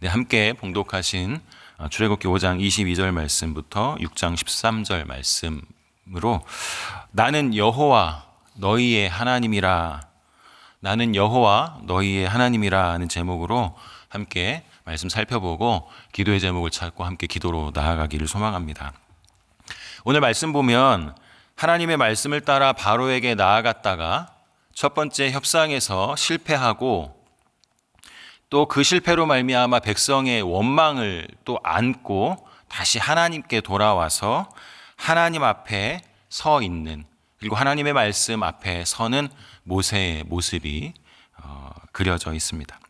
네, 함께 봉독하신 출애굽기 5장 22절 말씀부터 6장 13절 말씀으로 나는 여호와 너희의 하나님이라, 나는 여호와 너희의 하나님이라 하는 제목으로 함께 말씀 살펴보고 기도의 제목을 찾고 함께 기도로 나아가기를 소망합니다. 오늘 말씀 보면 하나님의 말씀을 따라 바로에게 나아갔다가 첫 번째 협상에서 실패하고 또 그 실패로 말미암아 백성의 원망을 또 안고 다시 하나님께 돌아와서 하나님 앞에 서 있는, 그리고 하나님의 말씀 앞에 서는 모세의 모습이 그려져 있습니다.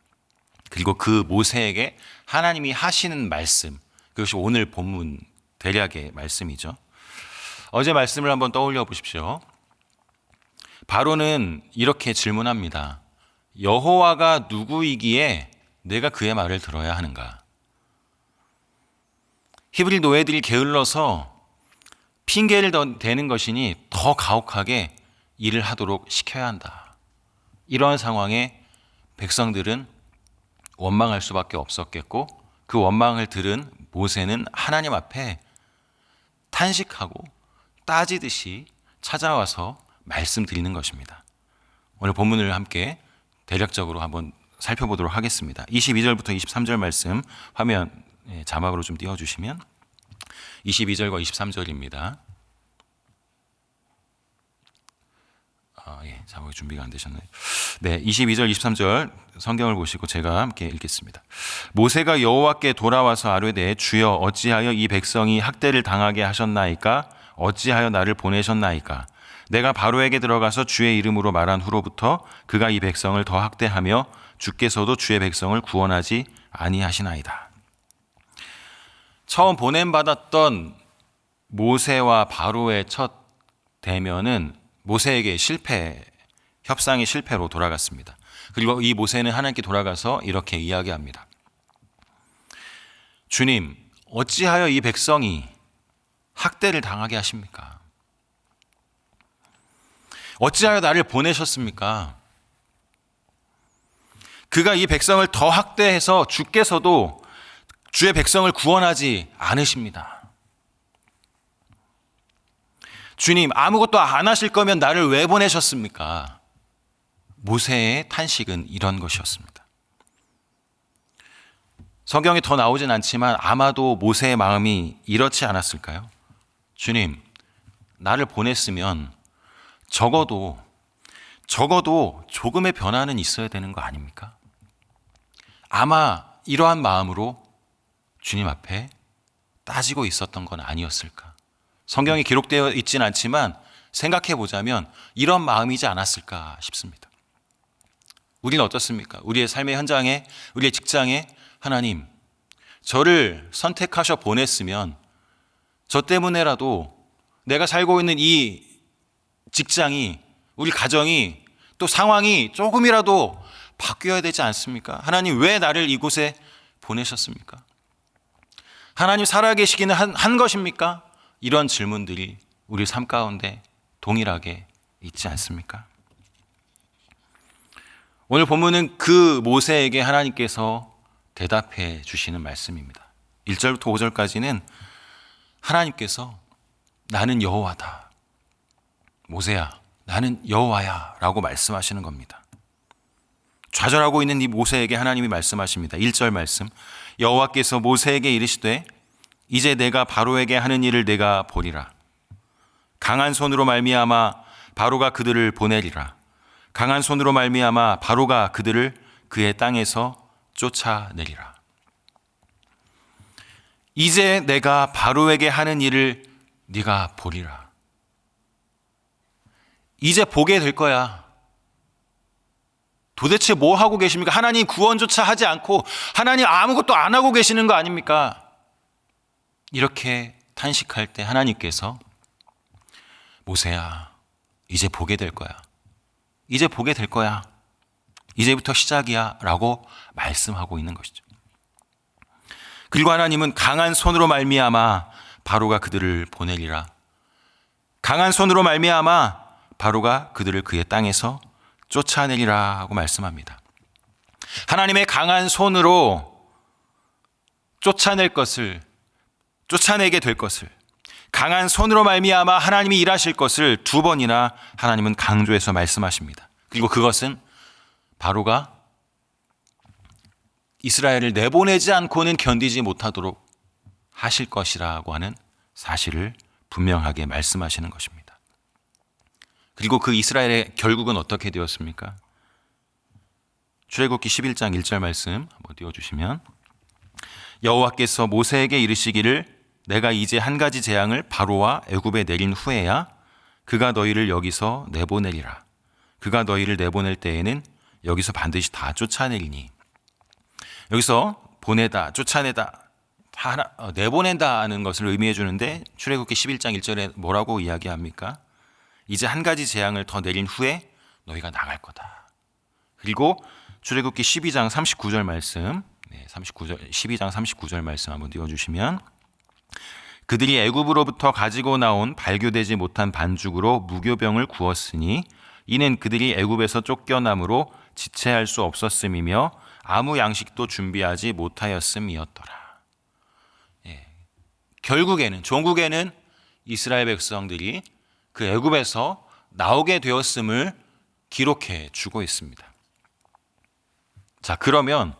그리고 그 모세에게 하나님이 하시는 말씀, 그것이 오늘 본문 대략의 말씀이죠. 어제 말씀을 한번 떠올려 보십시오. 바로는 이렇게 질문합니다. 여호와가 누구이기에 내가 그의 말을 들어야 하는가? 히브리 노예들이 게을러서 핑계를 대는 것이니 더 가혹하게 일을 하도록 시켜야 한다. 이러한 상황에 백성들은 원망할 수밖에 없었겠고, 그 원망을 들은 모세는 하나님 앞에 탄식하고 따지듯이 찾아와서 말씀드리는 것입니다. 오늘 본문을 함께 대략적으로 한번 살펴보도록 하겠습니다. 22절부터 23절 말씀 화면 자막으로 좀 띄워주시면 22절과 23절입니다. 자막이 준비가 안 되셨나요? 네, 22절, 23절 성경을 보시고 제가 함께 읽겠습니다. 모세가 여호와께 돌아와서 아뢰되 주여 어찌하여 이 백성이 학대를 당하게 하셨나이까? 어찌하여 나를 보내셨나이까? 내가 바로에게 들어가서 주의 이름으로 말한 후로부터 그가 이 백성을 더 학대하며 주께서도 주의 백성을 구원하지 아니하시나이다. 처음 보냄받았던 모세와 바로의 첫 대면은 모세에게 협상의 실패로 돌아갔습니다. 그리고 이 모세는 하나님께 돌아가서 이렇게 이야기합니다. 주님, 어찌하여 이 백성이 학대를 당하게 하십니까? 어찌하여 나를 보내셨습니까? 그가 이 백성을 더 학대해서 주께서도 주의 백성을 구원하지 않으십니다. 주님, 아무것도 안 하실 거면 나를 왜 보내셨습니까? 모세의 탄식은 이런 것이었습니다. 성경에 더 나오진 않지만 아마도 모세의 마음이 이렇지 않았을까요? 주님, 나를 보냈으면 적어도 조금의 변화는 있어야 되는 거 아닙니까? 아마 이러한 마음으로 주님 앞에 따지고 있었던 건 아니었을까? 성경에 기록되어 있진 않지만 생각해 보자면 이런 마음이지 않았을까 싶습니다. 우리는 어떻습니까? 우리의 삶의 현장에, 우리의 직장에 하나님, 저를 선택하셔 보냈으면 저 때문에라도 내가 살고 있는 이 직장이, 우리 가정이, 또 상황이 조금이라도 바뀌어야 되지 않습니까? 하나님, 왜 나를 이곳에 보내셨습니까? 하나님 살아계시기는 한 것입니까? 이런 질문들이 우리 삶 가운데 동일하게 있지 않습니까? 오늘 본문은 그 모세에게 하나님께서 대답해 주시는 말씀입니다. 1절부터 5절까지는 하나님께서 나는 여호와다, 모세야 나는 여호와야 라고 말씀하시는 겁니다. 좌절하고 있는 이 모세에게 하나님이 말씀하십니다. 1절 말씀, 여호와께서 모세에게 이르시되 이제 내가 바로에게 하는 일을 내가 보리라. 강한 손으로 말미암아 바로가 그들을 보내리라. 강한 손으로 말미암아 바로가 그들을 그의 땅에서 쫓아내리라. 이제 내가 바로에게 하는 일을 네가 보리라. 이제 보게 될 거야. 도대체 뭐 하고 계십니까? 하나님 구원조차 하지 않고 하나님 아무것도 안 하고 계시는 거 아닙니까? 이렇게 탄식할 때 하나님께서 모세야, 이제 보게 될 거야. 이제 보게 될 거야. 이제부터 시작이야 라고 말씀하고 있는 것이죠. 그리고 하나님은 강한 손으로 말미암아 바로가 그들을 보내리라. 강한 손으로 말미암아 바로가 그들을 그의 땅에서 쫓아내리라 하고 말씀합니다. 하나님의 강한 손으로 쫓아내게 될 것을, 강한 손으로 말미암아 하나님이 일하실 것을 두 번이나 하나님은 강조해서 말씀하십니다. 그리고 그것은 바로가 이스라엘을 내보내지 않고는 견디지 못하도록 하실 것이라고 하는 사실을 분명하게 말씀하시는 것입니다. 그리고 그 이스라엘의 결국은 어떻게 되었습니까? 출애굽기 11장 1절 말씀 한번 띄워주시면, 여호와께서 모세에게 이르시기를 내가 이제 한 가지 재앙을 바로와 애굽에 내린 후에야 그가 너희를 여기서 내보내리라. 그가 너희를 내보낼 때에는 여기서 반드시 다 쫓아내리니. 여기서 보내다, 쫓아내다, 내보낸다는 것을 의미해 주는데 출애굽기 11장 1절에 뭐라고 이야기합니까? 이제 한 가지 재앙을 더 내린 후에 너희가 나갈 거다. 그리고 출애굽기 12장 39절 말씀, 12장 39절 말씀 한번 띄워주시면, 그들이 애굽으로부터 가지고 나온 발교되지 못한 반죽으로 무교병을 구웠으니 이는 그들이 애굽에서 쫓겨남으로 지체할 수 없었음이며 아무 양식도 준비하지 못하였음이었더라. 결국에는 종국에는 이스라엘 백성들이 그 애굽에서 나오게 되었음을 기록해 주고 있습니다. 자, 그러면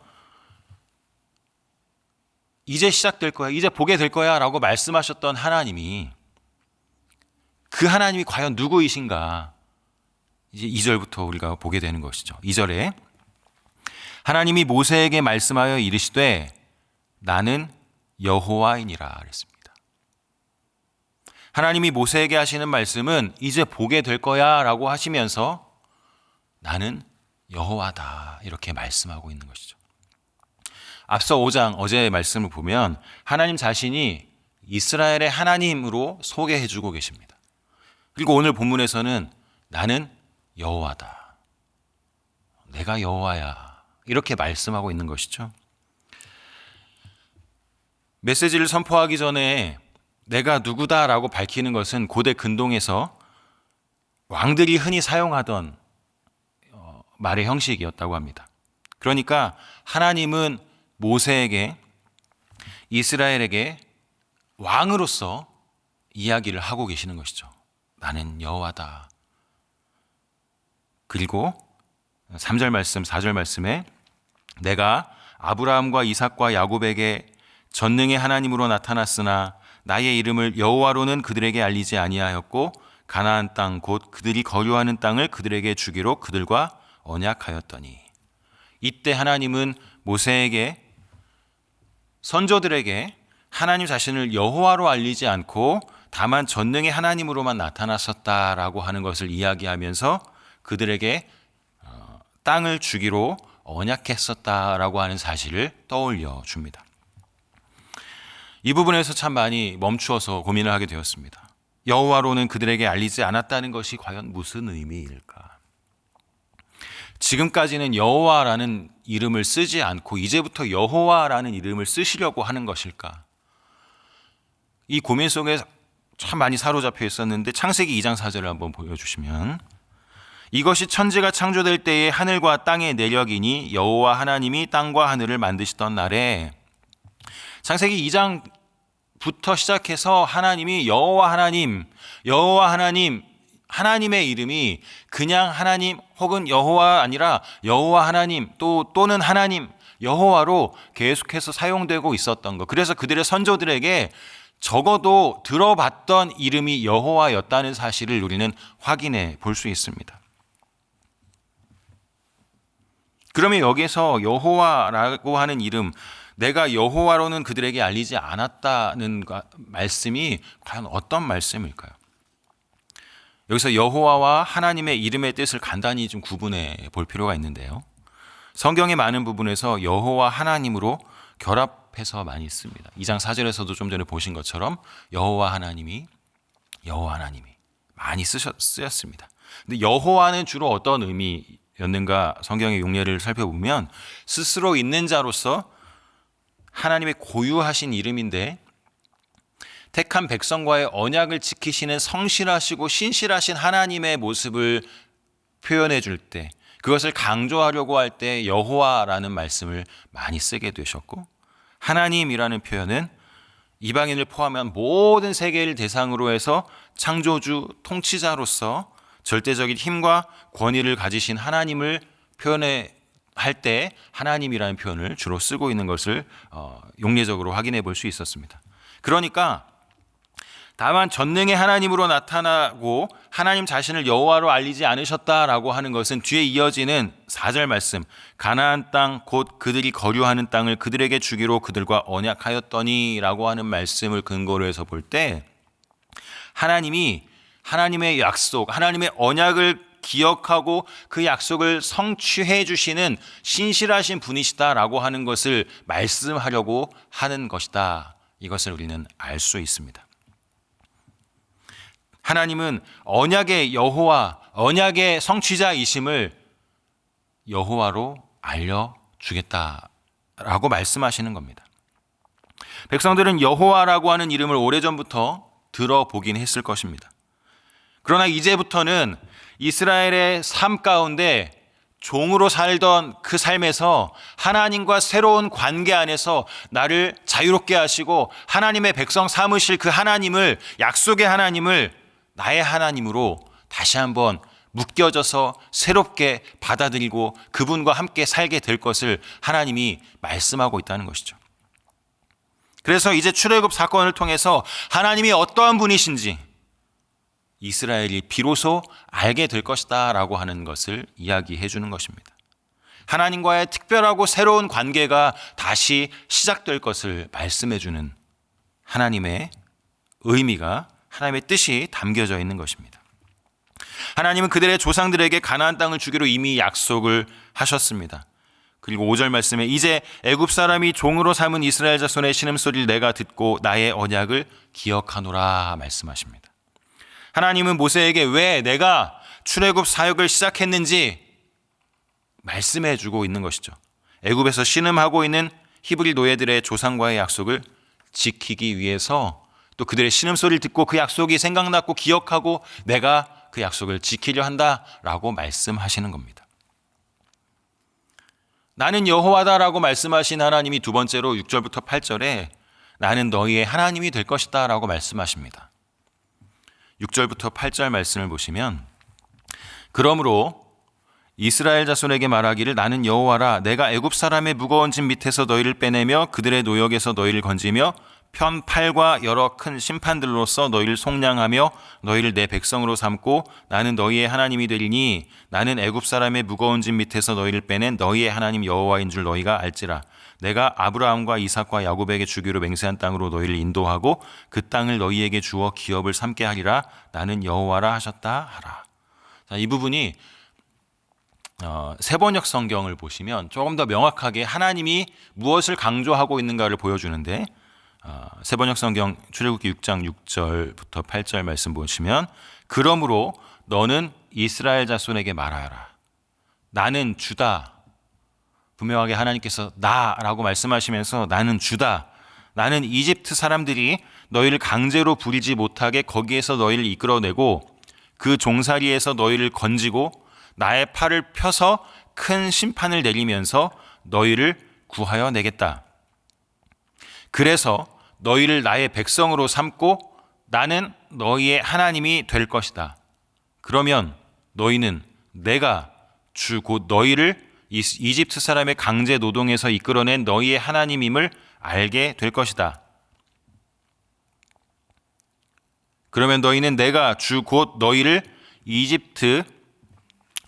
이제 시작될 거야, 이제 보게 될 거야 라고 말씀하셨던 하나님이, 그 하나님이 과연 누구이신가? 이제 2절부터 우리가 보게 되는 것이죠. 2절에 하나님이 모세에게 말씀하여 이르시되 나는 여호와이니라 그랬습니다. 하나님이 모세에게 하시는 말씀은 이제 보게 될 거야 라고 하시면서 나는 여호와다 이렇게 말씀하고 있는 것이죠. 앞서 5장 어제의 말씀을 보면 하나님 자신이 이스라엘의 하나님으로 소개해 주고 계십니다. 그리고 오늘 본문에서는 나는 여호와다, 내가 여호와야 이렇게 말씀하고 있는 것이죠. 메시지를 선포하기 전에 내가 누구다라고 밝히는 것은 고대 근동에서 왕들이 흔히 사용하던 말의 형식이었다고 합니다. 그러니까 하나님은 모세에게, 이스라엘에게 왕으로서 이야기를 하고 계시는 것이죠. 나는 여호와다. 그리고 3절 말씀, 4절 말씀에 내가 아브라함과 이삭과 야곱에게 전능의 하나님으로 나타났으나 나의 이름을 여호와로는 그들에게 알리지 아니하였고 가나안 땅 곧 그들이 거류하는 땅을 그들에게 주기로 그들과 언약하였더니. 이때 하나님은 모세에게, 선조들에게 하나님 자신을 여호와로 알리지 않고 다만 전능의 하나님으로만 나타났었다라고 하는 것을 이야기하면서 그들에게 땅을 주기로 언약했었다라고 하는 사실을 떠올려 줍니다. 이 부분에서 참 많이 멈추어서 고민을 하게 되었습니다. 여호와로는 그들에게 알리지 않았다는 것이 과연 무슨 의미일까? 지금까지는 여호와라는 이름을 쓰지 않고 이제부터 여호와라는 이름을 쓰시려고 하는 것일까? 이 고민 속에 참 많이 사로잡혀 있었는데 창세기 2장 4절을 한번 보여주시면, 이것이 천지가 창조될 때에 하늘과 땅의 내력이니 여호와 하나님이 땅과 하늘을 만드시던 날에. 창세기 2장부터 시작해서 하나님이 여호와 하나님, 여호와 하나님, 하나님의 이름이 그냥 하나님 혹은 여호와 아니라 여호와 하나님 또는 하나님, 여호와로 계속해서 사용되고 있었던 것. 그래서 그들의 선조들에게 적어도 들어봤던 이름이 여호와였다는 사실을 우리는 확인해 볼 수 있습니다. 그러면 여기서 여호와라고 하는 이름, 내가 여호와로는 그들에게 알리지 않았다는 말씀이 과연 어떤 말씀일까요? 여기서 여호와와 하나님의 이름의 뜻을 간단히 좀 구분해 볼 필요가 있는데요. 성경의 많은 부분에서 여호와 하나님으로 결합해서 많이 씁니다. 2장 4절에서도 좀 전에 보신 것처럼 여호와 하나님이 많이 쓰였습니다. 근데 여호와는 주로 어떤 의미였는가 성경의 용례를 살펴보면 스스로 있는 자로서 하나님의 고유하신 이름인데 택한 백성과의 언약을 지키시는 성실하시고 신실하신 하나님의 모습을 표현해 줄 때, 그것을 강조하려고 할 때 여호와라는 말씀을 많이 쓰게 되셨고, 하나님이라는 표현은 이방인을 포함한 모든 세계를 대상으로 해서 창조주, 통치자로서 절대적인 힘과 권위를 가지신 하나님을 표현할 때 하나님이라는 표현을 주로 쓰고 있는 것을 용례적으로 확인해 볼 수 있었습니다. 그러니까 다만 전능의 하나님으로 나타나고 하나님 자신을 여호와로 알리지 않으셨다라고 하는 것은 뒤에 이어지는 4절 말씀, 가나안 땅 곧 그들이 거류하는 땅을 그들에게 주기로 그들과 언약하였더니라고 하는 말씀을 근거로 해서 볼 때 하나님이 하나님의 약속, 하나님의 언약을 기억하고 그 약속을 성취해 주시는 신실하신 분이시다라고 하는 것을 말씀하려고 하는 것이다. 이것을 우리는 알 수 있습니다. 하나님은 언약의 여호와, 언약의 성취자이심을 여호와로 알려주겠다라고 말씀하시는 겁니다. 백성들은 여호와라고 하는 이름을 오래전부터 들어보긴 했을 것입니다. 그러나 이제부터는 이스라엘의 삶 가운데 종으로 살던 그 삶에서 하나님과 새로운 관계 안에서 나를 자유롭게 하시고 하나님의 백성 삼으실 그 하나님을, 약속의 하나님을 나의 하나님으로 다시 한번 묶여져서 새롭게 받아들이고 그분과 함께 살게 될 것을 하나님이 말씀하고 있다는 것이죠. 그래서 이제 출애굽 사건을 통해서 하나님이 어떠한 분이신지 이스라엘이 비로소 알게 될 것이다 라고 하는 것을 이야기해 주는 것입니다. 하나님과의 특별하고 새로운 관계가 다시 시작될 것을 말씀해 주는 하나님의 의미가, 하나님의 뜻이 담겨져 있는 것입니다. 하나님은 그들의 조상들에게 가나안 땅을 주기로 이미 약속을 하셨습니다. 그리고 5절 말씀에 이제 애굽 사람이 종으로 삼은 이스라엘 자손의 신음소리를 내가 듣고 나의 언약을 기억하노라 말씀하십니다. 하나님은 모세에게 왜 내가 출애굽 사역을 시작했는지 말씀해 주고 있는 것이죠. 애굽에서 신음하고 있는 히브리 노예들의 조상과의 약속을 지키기 위해서, 또 그들의 신음소리를 듣고 그 약속이 생각났고 기억하고 내가 그 약속을 지키려 한다라고 말씀하시는 겁니다. 나는 여호와다라고 말씀하신 하나님이 두 번째로 6절부터 8절에 나는 너희의 하나님이 될 것이다 라고 말씀하십니다. 6절부터 8절 말씀을 보시면 그러므로 이스라엘 자손에게 말하기를 나는 여호와라 내가 애굽 사람의 무거운 짐 밑에서 너희를 빼내며 그들의 노역에서 너희를 건지며 편 팔과 여러 큰 심판들로서 너희를 속량하며 너희를 내 백성으로 삼고 나는 너희의 하나님이 되리니 나는 애굽 사람의 무거운 짐 밑에서 너희를 빼낸 너희의 하나님 여호와인 줄 너희가 알지라. 내가 아브라함과 이삭과 야곱에게 주기로 맹세한 땅으로 너희를 인도하고 그 땅을 너희에게 주어 기업을 삼게 하리라. 나는 여호와라 하셨다 하라. 자, 이 부분이 세번역 성경을 보시면 조금 더 명확하게 하나님이 무엇을 강조하고 있는가를 보여주는데, 세번역 성경 출애굽기 6장 6절부터 8절 말씀 보시면 그러므로 너는 이스라엘 자손에게 말하라. 나는 주다. 분명하게 하나님께서 나라고 말씀하시면서 나는 주다. 나는 이집트 사람들이 너희를 강제로 부리지 못하게 거기에서 너희를 이끌어내고 그 종살이에서 너희를 건지고 나의 팔을 펴서 큰 심판을 내리면서 너희를 구하여 내겠다. 그래서 너희를 나의 백성으로 삼고 나는 너희의 하나님이 될 것이다. 그러면 너희는 내가 주 곧 너희를 이집트 사람의 강제 노동에서 이끌어낸 너희의 하나님임을 알게 될 것이다. 그러면 너희는 내가 주 곧 너희를 이집트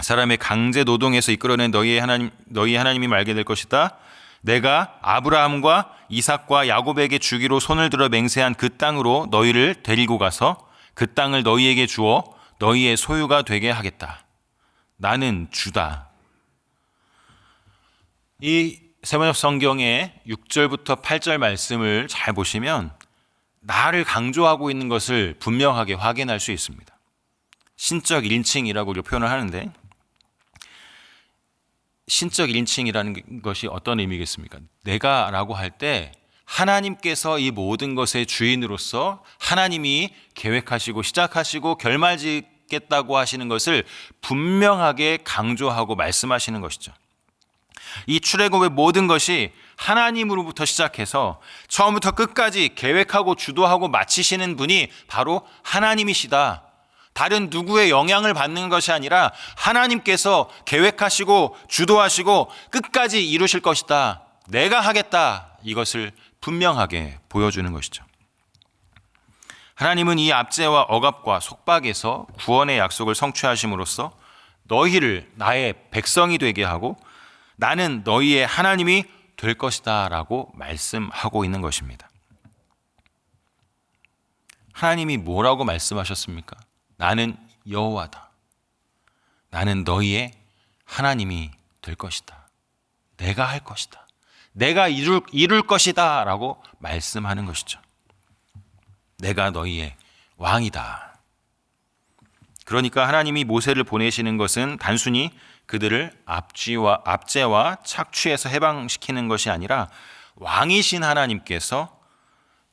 사람의 강제 노동에서 이끌어낸 너희의 하나님임을 알게 될 것이다. 내가 아브라함과 이삭과 야곱에게 주기로 손을 들어 맹세한 그 땅으로 너희를 데리고 가서 그 땅을 너희에게 주어 너희의 소유가 되게 하겠다. 나는 주다. 이 세번역 성경의 6절부터 8절 말씀을 잘 보시면 나를 강조하고 있는 것을 분명하게 확인할 수 있습니다. 신적 1인칭이라고 우리가 표현을 하는데, 신적 1인칭이라는 것이 어떤 의미겠습니까? 내가라고 할 때 하나님께서 이 모든 것의 주인으로서 하나님이 계획하시고 시작하시고 결말짓겠다고 하시는 것을 분명하게 강조하고 말씀하시는 것이죠. 이 출애굽의 모든 것이 하나님으로부터 시작해서 처음부터 끝까지 계획하고 주도하고 마치시는 분이 바로 하나님이시다. 다른 누구의 영향을 받는 것이 아니라 하나님께서 계획하시고 주도하시고 끝까지 이루실 것이다. 내가 하겠다. 이것을 분명하게 보여주는 것이죠. 하나님은 이 압제와 억압과 속박에서 구원의 약속을 성취하심으로써 너희를 나의 백성이 되게 하고 나는 너희의 하나님이 될 것이다 라고 말씀하고 있는 것입니다. 하나님이 뭐라고 말씀하셨습니까? 나는 여호와다. 나는 너희의 하나님이 될 것이다. 내가 할 것이다. 내가 이룰 것이다 라고 말씀하는 것이죠. 내가 너희의 왕이다. 그러니까 하나님이 모세를 보내시는 것은 단순히 그들을 압제와 착취에서 해방시키는 것이 아니라 왕이신 하나님께서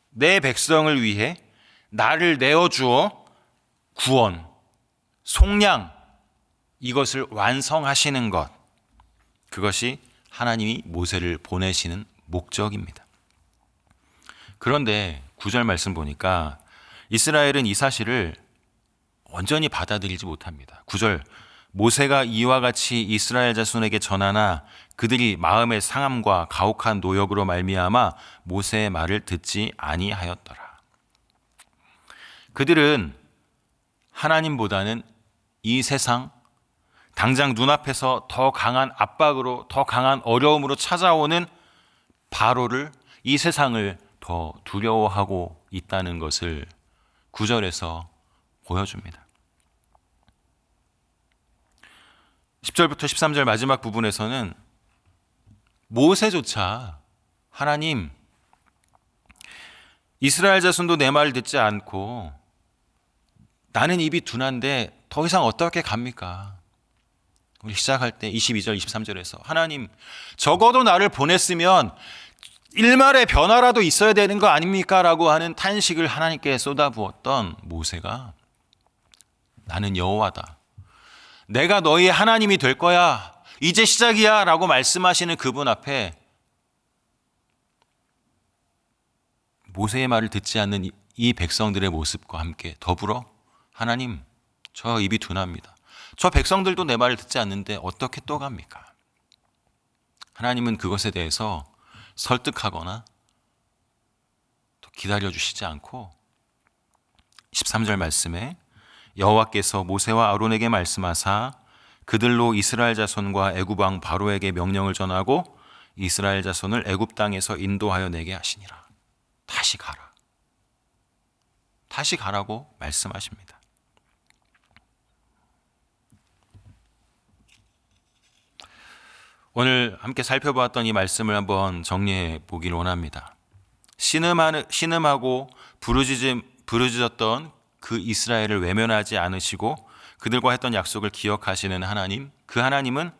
내 백성을 위해 나를 내어주어 구원, 속량 이것을 완성하시는 것, 그것이 하나님이 모세를 보내시는 목적입니다. 그런데 9절 말씀 보니까 이스라엘은 이 사실을 온전히 받아들이지 못합니다. 9절 모세가 이와 같이 이스라엘 자손에게 전하나 그들이 마음의 상함과 가혹한 노역으로 말미암아 모세의 말을 듣지 아니하였더라. 그들은 하나님보다는 이 세상, 당장 눈앞에서 더 강한 압박으로, 더 강한 어려움으로 찾아오는 바로를, 이 세상을 더 두려워하고 있다는 것을 9절에서 보여줍니다. 10절부터 13절 마지막 부분에서는 모세조차 하나님, 이스라엘 자손도 내 말을 듣지 않고 나는 입이 둔한데 더 이상 어떻게 갑니까? 우리 시작할 때 22절, 23절에서 하나님, 적어도 나를 보냈으면 일말의 변화라도 있어야 되는 거 아닙니까? 라고 하는 탄식을 하나님께 쏟아부었던 모세가 나는 여호와다. 내가 너희의 하나님이 될 거야. 이제 시작이야. 라고 말씀하시는 그분 앞에 모세의 말을 듣지 않는 이 백성들의 모습과 함께 더불어 하나님, 저 입이 둔합니다. 저 백성들도 내 말을 듣지 않는데 어떻게 또 갑니까? 하나님은 그것에 대해서 설득하거나 또 기다려주시지 않고 13절 말씀에 여호와께서 모세와 아론에게 말씀하사 그들로 이스라엘 자손과 애굽 왕 바로에게 명령을 전하고 이스라엘 자손을 애굽 땅에서 인도하여 내게 하시니라. 다시 가라. 다시 가라고 말씀하십니다. 오늘 함께 살펴보았던 이 말씀을 한번 정리해 보기를 원합니다. 신음하고 부르짖었던 그 이스라엘을 외면하지 않으시고 그들과 했던 약속을 기억하시는 하나님, 그 하나님은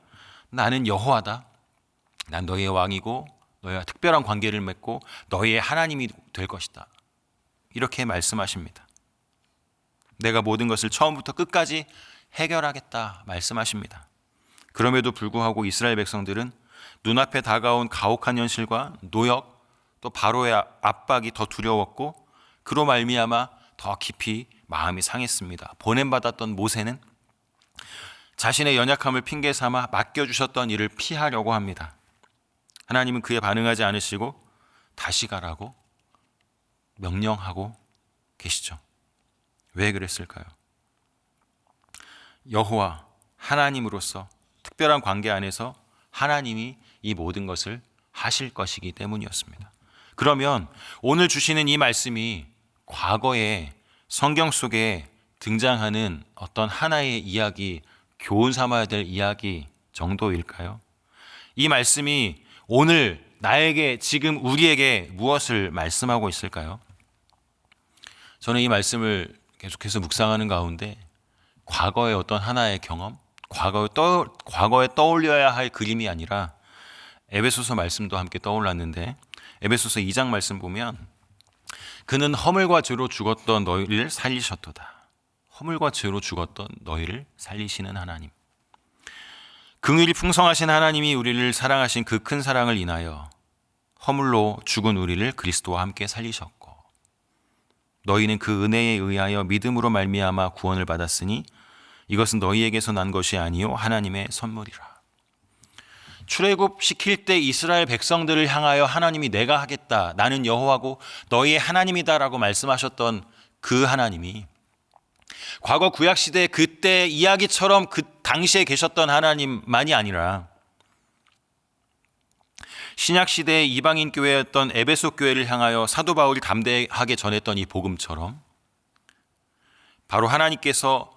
나는 여호와다. 난 너희의 왕이고 너희와 특별한 관계를 맺고 너희의 하나님이 될 것이다. 이렇게 말씀하십니다. 내가 모든 것을 처음부터 끝까지 해결하겠다 말씀하십니다. 그럼에도 불구하고 이스라엘 백성들은 눈앞에 다가온 가혹한 현실과 노역, 또 바로의 압박이 더 두려웠고 그로 말미암아 더 깊이 마음이 상했습니다. 보냄받았던 모세는 자신의 연약함을 핑계 삼아 맡겨주셨던 일을 피하려고 합니다. 하나님은 그에 반응하지 않으시고 다시 가라고 명령하고 계시죠. 왜 그랬을까요? 여호와 하나님으로서 특별한 관계 안에서 하나님이 이 모든 것을 하실 것이기 때문이었습니다. 그러면 오늘 주시는 이 말씀이 과거에 성경 속에 등장하는 어떤 하나의 이야기, 교훈 삼아야 될 이야기 정도일까요? 이 말씀이 오늘 나에게, 지금 우리에게 무엇을 말씀하고 있을까요? 저는 이 말씀을 계속해서 묵상하는 가운데 과거의 어떤 하나의 경험, 과거에 떠올려야 할 그림이 아니라 에베소서 말씀도 함께 떠올랐는데 에베소서 2장 말씀 보면 그는 허물과 죄로 죽었던 너희를 살리셨도다. 허물과 죄로 죽었던 너희를 살리시는 하나님. 긍휼이 풍성하신 하나님이 우리를 사랑하신 그 큰 사랑을 인하여 허물로 죽은 우리를 그리스도와 함께 살리셨고 너희는 그 은혜에 의하여 믿음으로 말미암아 구원을 받았으니 이것은 너희에게서 난 것이 아니요 하나님의 선물이라. 출애굽 시킬 때 이스라엘 백성들을 향하여 하나님이 내가 하겠다, 나는 여호와고 너희의 하나님이다라고 말씀하셨던 그 하나님이 과거 구약시대 그때 이야기처럼 그 당시에 계셨던 하나님만이 아니라 신약시대의 이방인 교회였던 에베소 교회를 향하여 사도 바울이 담대하게 전했던 이 복음처럼 바로 하나님께서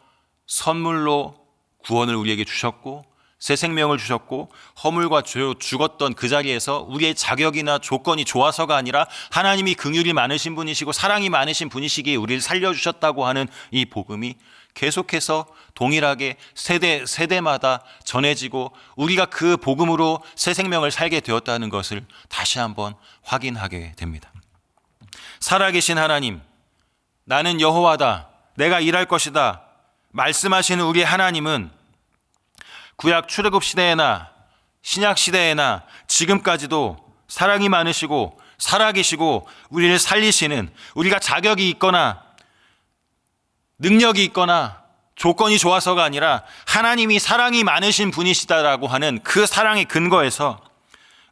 선물로 구원을 우리에게 주셨고 새 생명을 주셨고 허물과 죄로 죽었던 그 자리에서 우리의 자격이나 조건이 좋아서가 아니라 하나님이 긍휼이 많으신 분이시고 사랑이 많으신 분이시기에 우리를 살려주셨다고 하는 이 복음이 계속해서 동일하게 세대마다 전해지고 우리가 그 복음으로 새 생명을 살게 되었다는 것을 다시 한번 확인하게 됩니다. 살아계신 하나님, 나는 여호와다, 내가 일할 것이다 말씀하시는 우리 하나님은 구약 출애굽 시대에나 신약 시대에나 지금까지도 사랑이 많으시고 살아계시고 우리를 살리시는, 우리가 자격이 있거나 능력이 있거나 조건이 좋아서가 아니라 하나님이 사랑이 많으신 분이시다라고 하는 그 사랑의 근거에서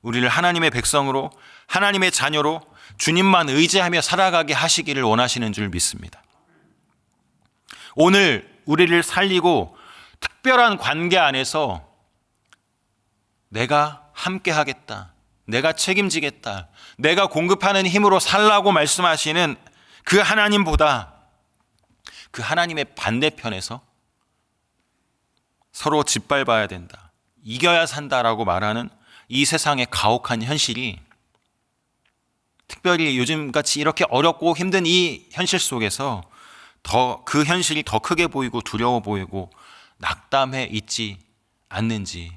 우리를 하나님의 백성으로 하나님의 자녀로 주님만 의지하며 살아가게 하시기를 원하시는 줄 믿습니다. 오늘 우리를 살리고 특별한 관계 안에서 내가 함께 하겠다, 내가 책임지겠다, 내가 공급하는 힘으로 살라고 말씀하시는 그 하나님보다 그 하나님의 반대편에서 서로 짓밟아야 된다, 이겨야 산다라고 말하는 이 세상의 가혹한 현실이 특별히 요즘같이 이렇게 어렵고 힘든 이 현실 속에서 더 그 현실이 더 크게 보이고 두려워 보이고 낙담해 있지 않는지,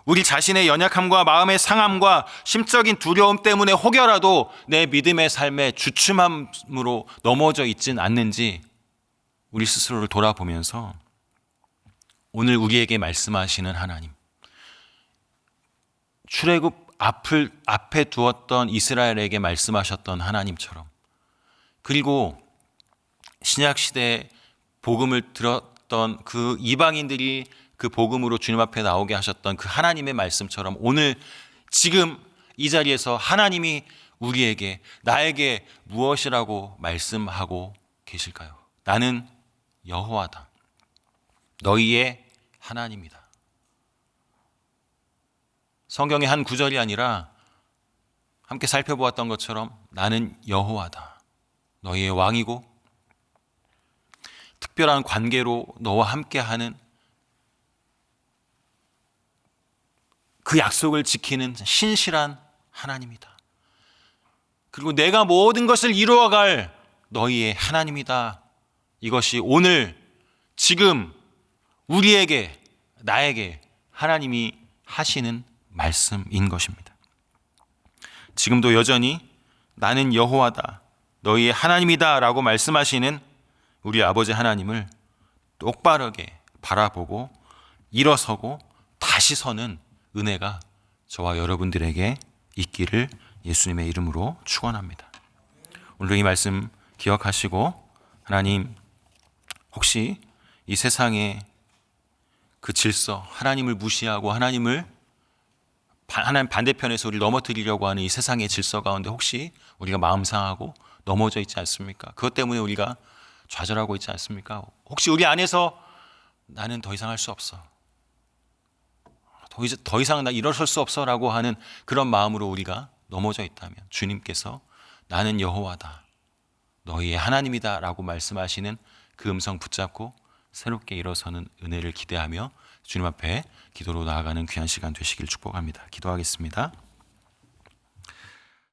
우리 자신의 연약함과 마음의 상함과 심적인 두려움 때문에 혹여라도 내 믿음의 삶에 주춤함으로 넘어져 있진 않는지 우리 스스로를 돌아보면서 오늘 우리에게 말씀하시는 하나님, 출애굽 앞에 두었던 이스라엘에게 말씀하셨던 하나님처럼, 그리고 신약시대에 복음을 들었던 그 이방인들이 그 복음으로 주님 앞에 나오게 하셨던 그 하나님의 말씀처럼 오늘 지금 이 자리에서 하나님이 우리에게, 나에게 무엇이라고 말씀하고 계실까요? 나는 여호와다, 너희의 하나님이다. 성경의 한 구절이 아니라 함께 살펴보았던 것처럼 나는 여호와다, 너희의 왕이고 특별한 관계로 너와 함께하는 그 약속을 지키는 신실한 하나님이다. 그리고 내가 모든 것을 이루어갈 너희의 하나님이다. 이것이 오늘 지금 우리에게, 나에게 하나님이 하시는 말씀인 것입니다. 지금도 여전히 나는 여호와다, 너희의 하나님이다 라고 말씀하시는 우리 아버지 하나님을 똑바르게 바라보고 일어서고 다시 서는 은혜가 저와 여러분들에게 있기를 예수님의 이름으로 축원합니다. 오늘 이 말씀 기억하시고, 하나님, 혹시 이 세상의 그 질서, 하나님을 무시하고 하나님 반대편에서 우리를 넘어뜨리려고 하는 이 세상의 질서 가운데 혹시 우리가 마음 상하고 넘어져 있지 않습니까? 그것 때문에 우리가 좌절하고 있지 않습니까? 혹시 우리 안에서 나는 더 이상 할 수 없어, 더 이상 나 일어설 수 없어 라고 하는 그런 마음으로 우리가 넘어져 있다면 주님께서 나는 여호와다, 너희의 하나님이다 라고 말씀하시는 그 음성 붙잡고 새롭게 일어서는 은혜를 기대하며 주님 앞에 기도로 나아가는 귀한 시간 되시길 축복합니다. 기도하겠습니다.